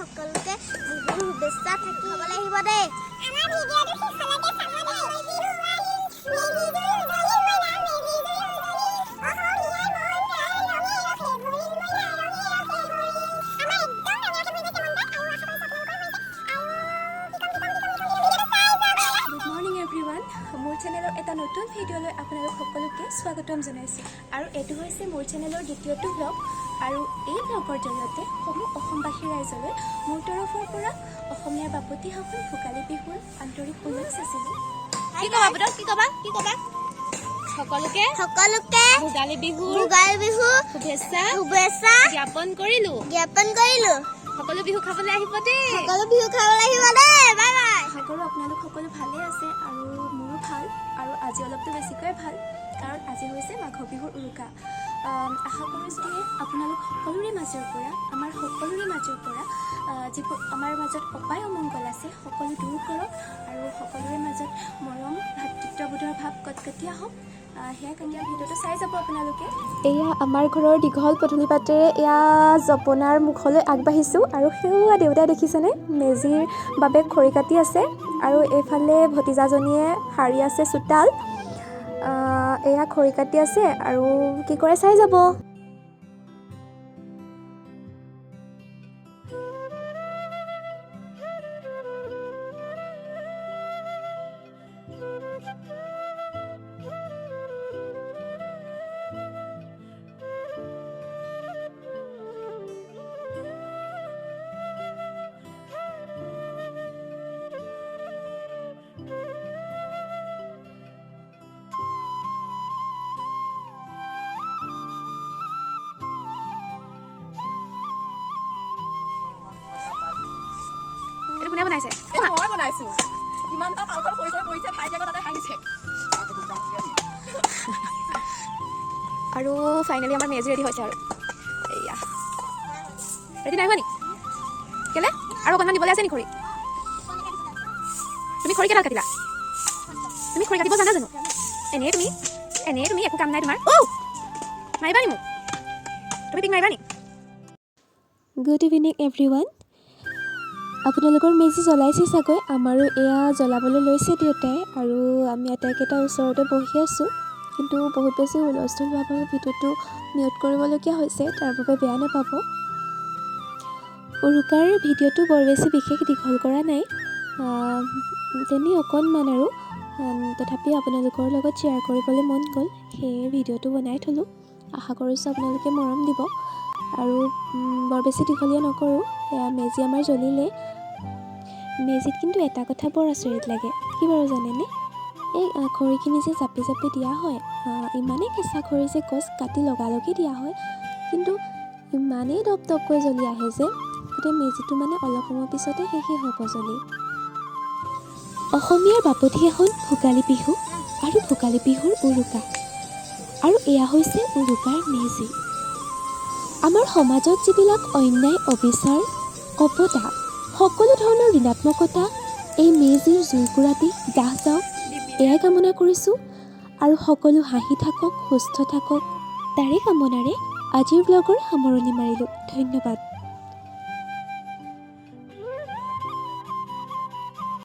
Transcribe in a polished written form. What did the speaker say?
সকলোকে বিহুৰ শুভেচ্ছা থাকিবলৈ আহিব দেই। আমাৰ ভিডিঅ'টো শেষলৈকে চাব মোৰ চেনেলৰ এটা নতুন ভিডিঅ'লৈ আপোনালোক সকলোকে স্বাগতম জনাইছোঁ। আৰু এইটো হৈছে মোৰ চেনেলৰ দ্বিতীয়টো ব্লগ। আৰু এই ব্লগৰ জৰিয়তে সমূহ অসমবাসী ৰাইজলৈ মোৰ তৰফৰ পৰা অসমীয়া বাপতিসাহোন ভোগালী বিহুৰ আন্তৰিক শুভেচ্ছা যাচিলোঁ। কি ক'বা সকলোকে ভোগালী বিহুৰ শুভেচ্ছা জ্ঞাপন কৰিলোঁ। সকলো বিহু খাবলৈ আহিব দেই। Bye bye. আশা কৰোঁ আপোনালোক সকলো ভালেই আছে আৰু মোৰো ভাল। আৰু আজি অলপতো বেছিকৈ ভাল, কাৰণ আজি হৈছে মাঘ বিহুৰ উৰুকা। আশা কৰিছোঁ যে আপোনালোক সকলোৰে মাজৰ পৰা আমাৰ যিবোৰ আমাৰ মাজত অপায় অমংগল আছে সকলো দূৰ কৰক আৰু সকলোৰে মাজত মৰম ভাতৃত্ববোধৰ ভাৱ কটকটীয়া হওক। সেয়া কেতিয়া ভিডিঅ'টো চাই যাব আপোনালোকে। এয়া আমাৰ ঘৰৰ দীঘল পদূলি বাটেৰে এয়া জপনাৰ মুখলৈ আগবাঢ়িছোঁ আৰু সেয়া দেউতাই দেখিছেনে মেজিৰ বাবে খৰি কাটি আছে আৰু এইফালে ভতিজাজনীয়ে সাৰি আছে চোতাল। এয়া খৰি কাটি আছে আৰু কি কৰে চাই যাব। কোনে বনাইছে? মই বনাইছোঁ। কিমানটা পালকৰ পৰিচয় কৰিছে ভাইটিয়ে তাতে হাঁহিছে। আৰু ফাইনেলি আমাৰ মেজি ৰেডি হৈছে আৰু এয়া ৰেডি নাই হোৱা নি কেলে আৰু অকণমান দিবলৈ আছে নি খৰি? তুমি খৰি কেইডাল কাটিলা? তুমি খৰি কাটিব জানা জানো? এনেই তুমি একো কাম নাই তোমাৰ। মাৰিবা নি মোক? তুমি পিক মাৰিবা নি? Good evening everyone. আপোনালোকৰ মেজি জ্বলাইছে চাগৈ। আমাৰো এয়া জ্বলাবলৈ লৈছে দেউতাই আৰু আমি আটাইকেইটা ওচৰতে বহি আছোঁ। কিন্তু বহুত বেছি হুলস্থুল হোৱাৰ বাবে ভিডিঅ'টো মিউট কৰিবলগীয়া হৈছে, তাৰ বাবে বেয়া নাপাব। উৰুকাৰ ভিডিঅ'টো বৰ বেছি বিশেষ দীঘল কৰা নাই, যেনে অকণমান আৰু তথাপি আপোনালোকৰ লগত শ্বেয়াৰ কৰিবলৈ মন গ'ল, সেয়ে ভিডিঅ'টো বনাই থ'লোঁ। আশা কৰিছোঁ আপোনালোকে মৰম দিব আৰু বৰ বেছি দীঘলীয়া নকৰোঁ। এয়া মেজি আমাৰ জ্বলিলে। মেজিত কিন্তু এটা কথা বৰ আচৰিত লাগে, কি বাৰু জানেনে? এই খৰিখিনি যে জাপি জাপি দিয়া হয়, ইমানেই কেঁচা খৰি যে গছ কাটি লগালগি দিয়া হয়, কিন্তু ইমানেই দপদপকৈ জ্বলি আহে যে গোটেই মেজিটো মানে অলপ সময় পিছতে শেষেই হ'ব জ্বলি। অসমীয়াৰ বাপতিসাহোন ভোগালী বিহু আৰু ভোগালী বিহুৰ উৰুকা, আৰু এয়া হৈছে উৰুকাৰ মেজি। আমাৰ সমাজত যিবিলাক অন্যায় অবিচাৰ কপটা সকলো ধৰণৰ ঋণাত্মকতা এই মেজিৰ জুইকুৰাটি দাহ যাওক, এয়াই কামনা কৰিছোঁ। আৰু সকলো হাঁহি থাকক, সুস্থ থাকক, তাৰে কামনাৰে আজিৰ ব্লগৰ সামৰণি মাৰিলোঁ। ধন্যবাদ।